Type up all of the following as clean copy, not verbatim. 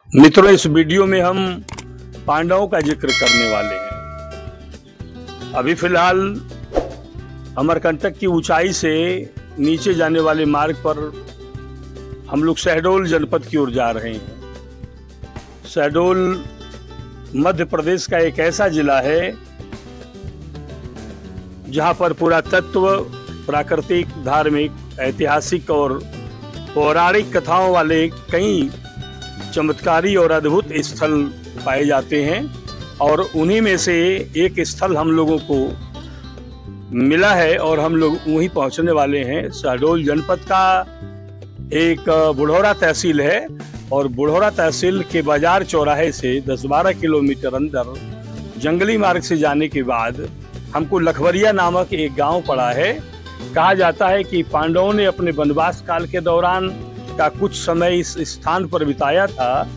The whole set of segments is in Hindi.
मित्रों, इस वीडियो में हम पांडवों का जिक्र करने वाले हैं। अभी फिलहाल अमरकंटक की ऊंचाई से नीचे जाने वाले मार्ग पर हम लोग शहडोल जनपद की ओर जा रहे हैं। शहडोल मध्य प्रदेश का एक ऐसा जिला है जहां पर पुरातत्व, प्राकृतिक, धार्मिक, ऐतिहासिक और पौराणिक कथाओं वाले कई चमत्कारी और अद्भुत स्थल पाए जाते हैं और उन्हीं में से एक स्थल हम लोगों को मिला है और हम लोग वहीं पहुंचने वाले हैं। शहडोल जनपद का एक बुढ़ौरा तहसील है और बुढ़ौरा तहसील के बाजार चौराहे से 10-12 किलोमीटर अंदर जंगली मार्ग से जाने के बाद हमको लखवरिया नामक एक गांव पड़ा है। कहा जाता है कि पांडवों ने अपने वनवास काल के दौरान का कुछ समय इस स्थान पर बिताया था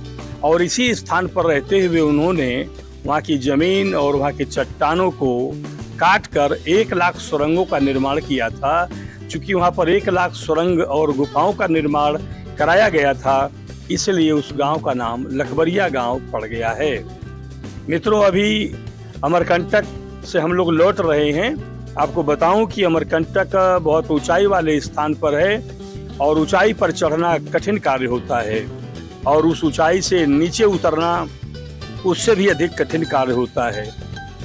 और इसी स्थान पर रहते हुए उन्होंने वहाँ की जमीन और वहाँ की चट्टानों को काटकर 1 लाख सुरंगों का निर्माण किया था। चूंकि वहाँ पर 1 लाख सुरंग और गुफाओं का निर्माण कराया गया था, इसलिए उस गांव का नाम लखवरिया गांव पड़ गया है। मित्रों, अभी अमरकंटक से हम लोग लौट रहे हैं। आपको बताऊं कि अमरकंटक बहुत ऊंचाई वाले स्थान पर है और ऊंचाई पर चढ़ना कठिन कार्य होता है और उस ऊंचाई से नीचे उतरना उससे भी अधिक कठिन कार्य होता है।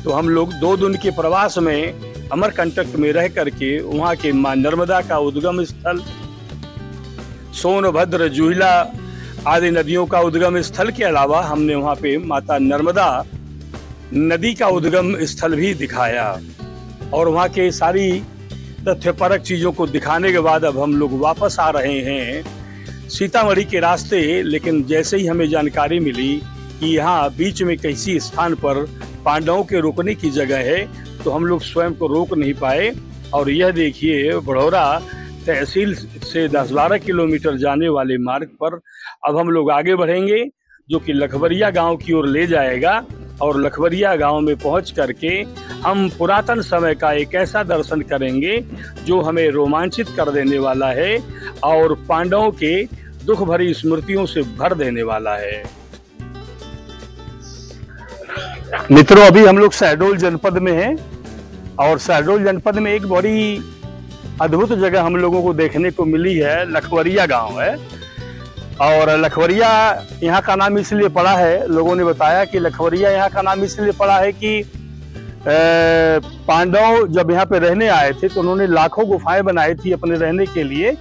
तो हम लोग 2 दिन के प्रवास में अमरकंटक में रह करके वहाँ के माँ नर्मदा का उद्गम स्थल, सोनभद्र, जूहिला आदि नदियों का उद्गम स्थल के अलावा हमने वहाँ पे माता नर्मदा नदी का उद्गम स्थल भी दिखाया और वहाँ के सारी तथ्यपरक चीज़ों को दिखाने के बाद अब हम लोग वापस आ रहे हैं सीतामढ़ी के रास्ते। लेकिन जैसे ही हमें जानकारी मिली कि यहाँ बीच में किसी स्थान पर पांडवों के रुकने की जगह है तो हम लोग स्वयं को रोक नहीं पाए और यह देखिए, बुढ़ौरा तहसील से 10-12 किलोमीटर जाने वाले मार्ग पर अब हम लोग आगे बढ़ेंगे जो कि लखवरिया गांव की ओर ले जाएगा और लखवरिया गांव में पहुंच करके हम पुरातन समय का एक ऐसा दर्शन करेंगे जो हमें रोमांचित कर देने वाला है और पांडवों के दुख भरी स्मृतियों से भर देने वाला है। मित्रों, अभी हम लोग शहडोल जनपद में हैं और शहडोल जनपद में एक बड़ी अद्भुत जगह हम लोगों को देखने को मिली है। लखवरिया गांव है और लखवरिया यहाँ का नाम इसलिए पड़ा है, लोगों ने बताया कि लखवरिया यहाँ का नाम इसलिए पड़ा है कि पांडव जब यहाँ पे रहने आए थे तो उन्होंने लाखों गुफाएं बनाई थी अपने रहने के लिए।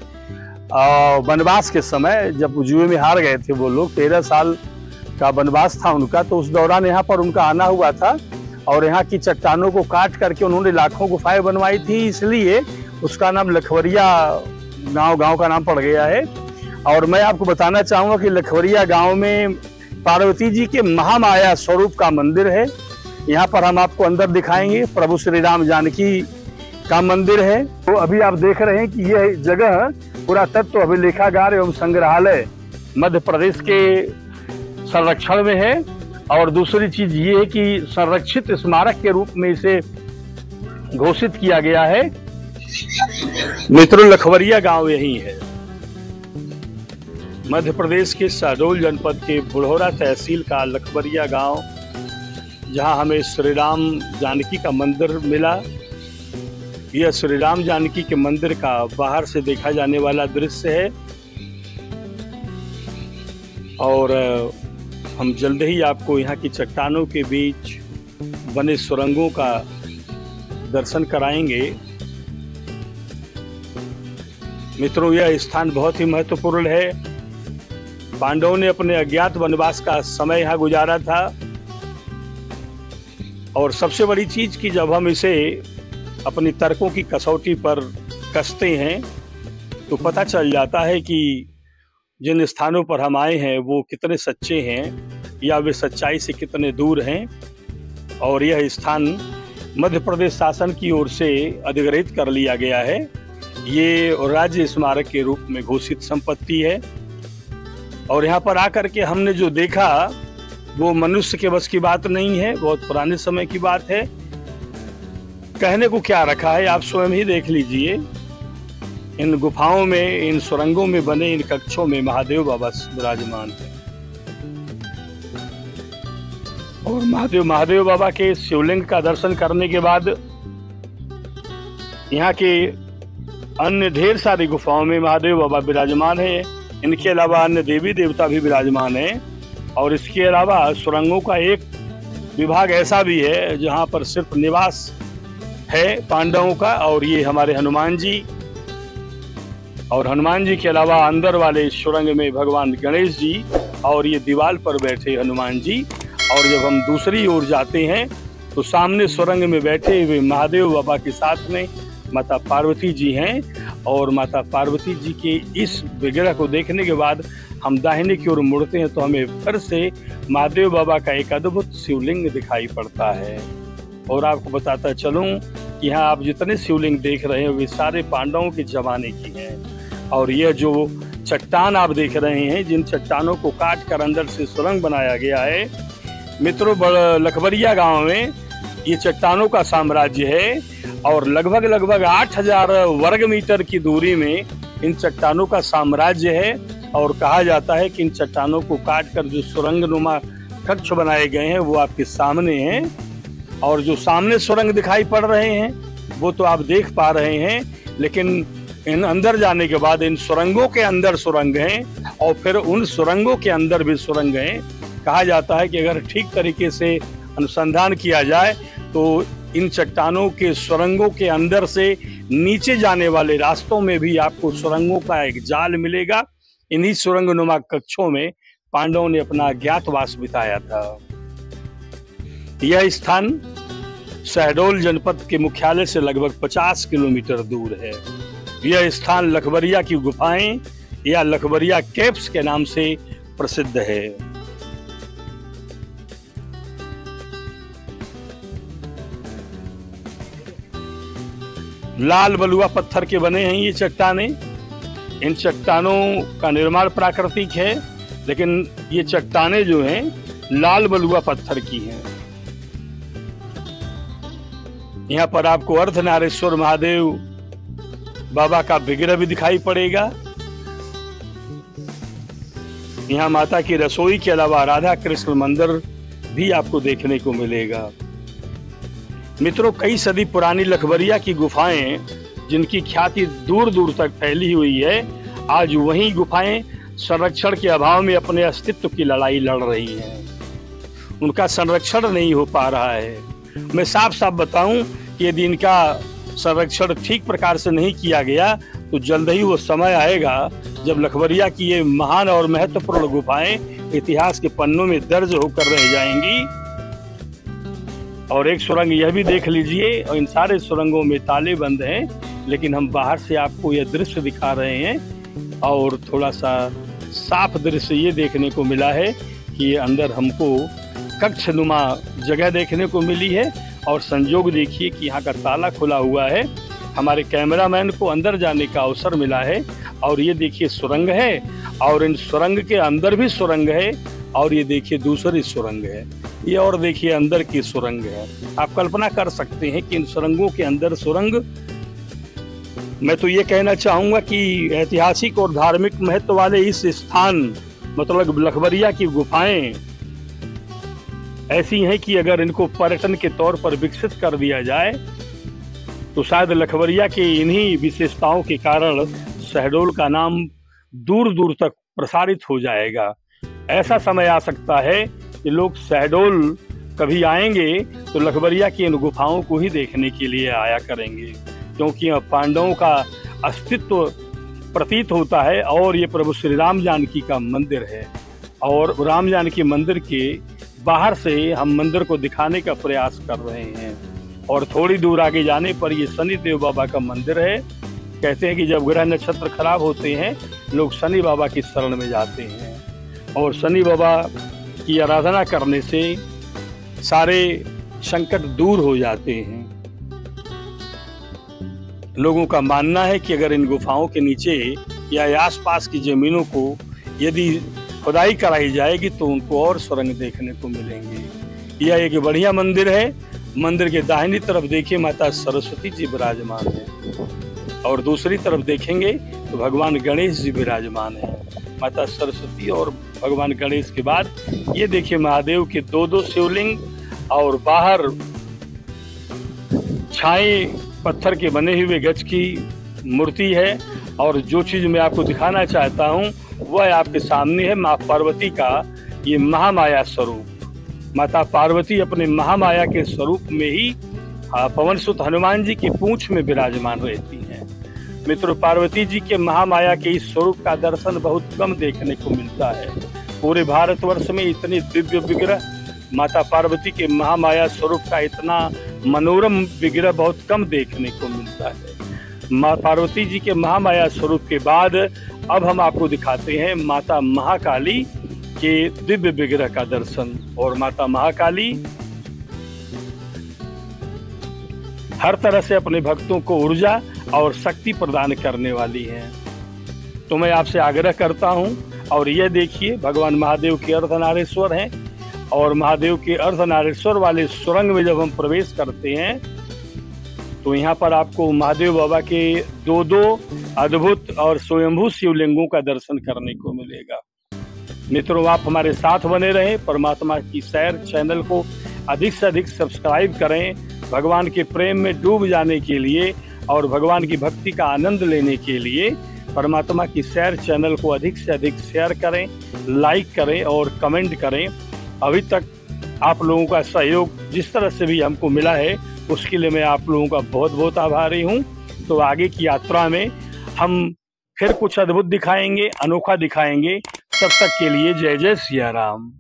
वनवास के समय जब जुए में हार गए थे वो लोग, 13 साल का वनवास था उनका, तो उस दौरान यहाँ पर उनका आना हुआ था और यहाँ की चट्टानों को काट करके उन्होंने लाखों गुफाएं बनवाई थी, इसलिए उसका नाम लखवरिया गांव का नाम पड़ गया है। और मैं आपको बताना चाहूँगा कि लखवरिया गांव में पार्वती जी के महामाया स्वरूप का मंदिर है। यहाँ पर हम आपको अंदर दिखाएंगे। प्रभु श्री राम जानकी का मंदिर है। तो अभी आप देख रहे हैं कि यह जगह पुरातत्व अभिलेखागार एवं संग्रहालय मध्य प्रदेश के संरक्षण में है और दूसरी चीज ये है कि संरक्षित स्मारक के रूप में इसे घोषित किया गया है। मित्रों, लखवरिया गांव यही है, मध्य प्रदेश के शहडोल जनपद के बुढ़ौरा तहसील का लखवरिया गांव, जहां हमें श्री राम जानकी का मंदिर मिला। यह श्री राम जानकी के मंदिर का बाहर से देखा जाने वाला दृश्य है और हम जल्द ही आपको यहाँ की चट्टानों के बीच बने सुरंगों का दर्शन कराएंगे। मित्रों, यह स्थान बहुत ही महत्वपूर्ण है। पांडवों ने अपने अज्ञात वनवास का समय यहाँ गुजारा था। और सबसे बड़ी चीज कि जब हम इसे अपनी तर्कों की कसौटी पर कसते हैं तो पता चल जाता है कि जिन स्थानों पर हम आए हैं वो कितने सच्चे हैं या वे सच्चाई से कितने दूर हैं। और यह स्थान मध्य प्रदेश शासन की ओर से अधिग्रहित कर लिया गया है। ये राज्य स्मारक के रूप में घोषित संपत्ति है। और यहाँ पर आकर के हमने जो देखा वो मनुष्य के बस की बात नहीं है, बहुत पुराने समय की बात है। कहने को क्या रखा है आप स्वयं ही देख लीजिए। इन गुफाओं में, इन सुरंगों में बने इन कक्षों में महादेव बाबा विराजमान है। और महादेव बाबा के शिवलिंग का दर्शन करने के बाद यहाँ के अन्य ढेर सारी गुफाओं में महादेव बाबा विराजमान है। इनके अलावा अन्य देवी देवता भी विराजमान है। और इसके अलावा सुरंगों का एक विभाग ऐसा भी है जहाँ पर सिर्फ निवास है पांडवों का। और ये हमारे हनुमान जी, और हनुमान जी के अलावा अंदर वाले सुरंग में भगवान गणेश जी और ये दीवार पर बैठे हनुमान जी। और जब हम दूसरी ओर जाते हैं तो सामने सुरंग में बैठे हुए महादेव बाबा के साथ में माता पार्वती जी हैं। और माता पार्वती जी के इस विग्रह को देखने के बाद हम दाहिने की ओर मुड़ते हैं तो हमें फिर से महादेव बाबा का एक अद्भुत शिवलिंग दिखाई पड़ता है। और आपको बताता चलूं कि यहाँ आप जितने शिवलिंग देख रहे हैं वे सारे पांडवों के जमाने की हैं। और यह जो चट्टान आप देख रहे हैं, जिन चट्टानों को काट कर अंदर से सुरंग बनाया गया है, मित्रों लखबरिया गांव में ये चट्टानों का साम्राज्य है। और लगभग 8000 वर्ग मीटर की दूरी में इन चट्टानों का साम्राज्य है। और कहा जाता है कि इन चट्टानों को काट कर जो सुरंग नुमा कक्ष बनाए गए हैं वो आपके सामने हैं। और जो सामने सुरंग दिखाई पड़ रहे हैं वो तो आप देख पा रहे हैं, लेकिन इन अंदर जाने के बाद इन सुरंगों के अंदर सुरंग हैं और फिर उन सुरंगों के अंदर भी सुरंग हैं। कहा जाता है कि अगर ठीक तरीके से अनुसंधान किया जाए तो इन चट्टानों के सुरंगों के अंदर से नीचे जाने वाले रास्तों में भी आपको सुरंगों का एक जाल मिलेगा। इन्हीं सुरंगनुमा कक्षों में पांडवों ने अपना अज्ञातवास बिताया था। यह स्थान शहडोल जनपद के मुख्यालय से लगभग 50 किलोमीटर दूर है। यह स्थान लखबरिया की गुफाएं या लखबरिया केव्स के नाम से प्रसिद्ध है। लाल बलुआ पत्थर के बने हैं ये चट्टानें। इन चट्टानों का निर्माण प्राकृतिक है, लेकिन ये चट्टानें जो हैं लाल बलुआ पत्थर की हैं। यहाँ पर आपको अर्धनारेश्वर महादेव बाबा का विग्रह भी दिखाई पड़ेगा। यहाँ माता की रसोई के अलावा राधा कृष्ण मंदिर भी आपको देखने को मिलेगा। मित्रों, कई सदी पुरानी लखबरिया की गुफाएं जिनकी ख्याति दूर दूर तक फैली हुई है, आज वही गुफाएं संरक्षण के अभाव में अपने अस्तित्व की लड़ाई लड़ रही हैं। उनका संरक्षण नहीं हो पा रहा है। मैं साफ साफ बताऊं कि यदि इनका संरक्षण ठीक प्रकार से नहीं किया गया तो जल्द ही वो समय आएगा जब लखबरिया की ये महान और महत्वपूर्ण गुफाएं इतिहास के पन्नों में दर्ज होकर रह जाएंगी। और एक सुरंग यह भी देख लीजिए, और इन सारे सुरंगों में ताले बंद हैं, लेकिन हम बाहर से आपको यह दृश्य दिखा रहे हैं। और थोड़ा सा साफ दृश्य ये देखने को मिला है कि अंदर हमको कक्षनुमा जगह देखने को मिली है। और संजोग देखिए कि यहाँ का ताला खुला हुआ है। हमारे कैमरामैन को अंदर जाने का अवसर मिला है। और ये देखिए सुरंग है, और इन सुरंग के अंदर भी सुरंग है। और ये देखिए दूसरी सुरंग है, ये और देखिए अंदर की सुरंग है। आप कल्पना कर सकते हैं कि इन सुरंगों के अंदर सुरंग। मैं तो ये कहना चाहूंगा कि ऐतिहासिक और धार्मिक महत्व वाले इस स्थान मतलब लखबरिया की गुफाएं ऐसी हैं कि अगर इनको पर्यटन के तौर पर विकसित कर दिया जाए तो शायद लखबरिया के इन्हीं विशेषताओं के कारण शहडोल का नाम दूर दूर तक प्रसारित हो जाएगा। ऐसा समय आ सकता है कि लोग शहडोल कभी आएंगे तो लखबरिया की इन गुफाओं को ही देखने के लिए आया करेंगे, क्योंकि पांडवों का अस्तित्व प्रतीत होता है और ये प्रभु श्री राम जानकी का मंदिर है। और राम जानकी मंदिर के बाहर से हम मंदिर को दिखाने का प्रयास कर रहे हैं। और थोड़ी दूर आगे जाने पर ये शनि देव बाबा का मंदिर है। कहते हैं कि जब ग्रह नक्षत्र खराब होते हैं लोग शनि बाबा की शरण में जाते हैं और शनि बाबा की आराधना करने से सारे संकट दूर हो जाते हैं। लोगों का मानना है कि अगर इन गुफाओं के नीचे या आसपास की जमीनों को यदि खुदाई कराई जाएगी तो उनको और सुरंग देखने को मिलेंगे। यह एक बढ़िया मंदिर है। मंदिर के दाहिनी तरफ देखिए माता सरस्वती जी विराजमान है और दूसरी तरफ देखेंगे तो भगवान गणेश जी विराजमान है। माता सरस्वती और भगवान गणेश के बाद ये देखिए महादेव के दो शिवलिंग और बाहर छाए पत्थर के बने हुए गज की मूर्ति है। और जो चीज मैं आपको दिखाना चाहता हूँ वह आपके सामने है माँ पार्वती का ये महामाया स्वरूप। माता पार्वती अपने महामाया के स्वरूप में ही पवन सुत हनुमान जी की पूंछ में विराजमान रहती हैं। मित्रों, पार्वती जी के महामाया के इस स्वरूप का दर्शन बहुत कम देखने को मिलता है। पूरे भारतवर्ष में इतने दिव्य विग्रह, माता पार्वती के महामाया स्वरूप का इतना मनोरम विग्रह बहुत कम देखने को मिलता है। माँ पार्वती जी के महामाया स्वरूप के बाद अब हम आपको दिखाते हैं माता महाकाली के दिव्य विग्रह का दर्शन। और माता महाकाली हर तरह से अपने भक्तों को ऊर्जा और शक्ति प्रदान करने वाली हैं। तो मैं आपसे आग्रह करता हूं। और यह देखिए भगवान महादेव के अर्धनारेश्वर हैं और महादेव के अर्धनारेश्वर वाले सुरंग में जब हम प्रवेश करते हैं तो यहाँ पर आपको महादेव बाबा के दो अद्भुत और स्वयंभू शिवलिंगों का दर्शन करने को मिलेगा। मित्रों, आप हमारे साथ बने रहें। परमात्मा की सैर चैनल को अधिक से अधिक सब्सक्राइब करें। भगवान के प्रेम में डूब जाने के लिए और भगवान की भक्ति का आनंद लेने के लिए परमात्मा की सैर चैनल को अधिक से अधिक शेयर करें, लाइक करें और कमेंट करें। अभी तक आप लोगों का सहयोग जिस तरह से भी हमको मिला है उसके लिए मैं आप लोगों का बहुत बहुत आभारी हूं। तो आगे की यात्रा में हम फिर कुछ अद्भुत दिखाएंगे, अनोखा दिखाएंगे। तब तक के लिए जय जय सिया राम।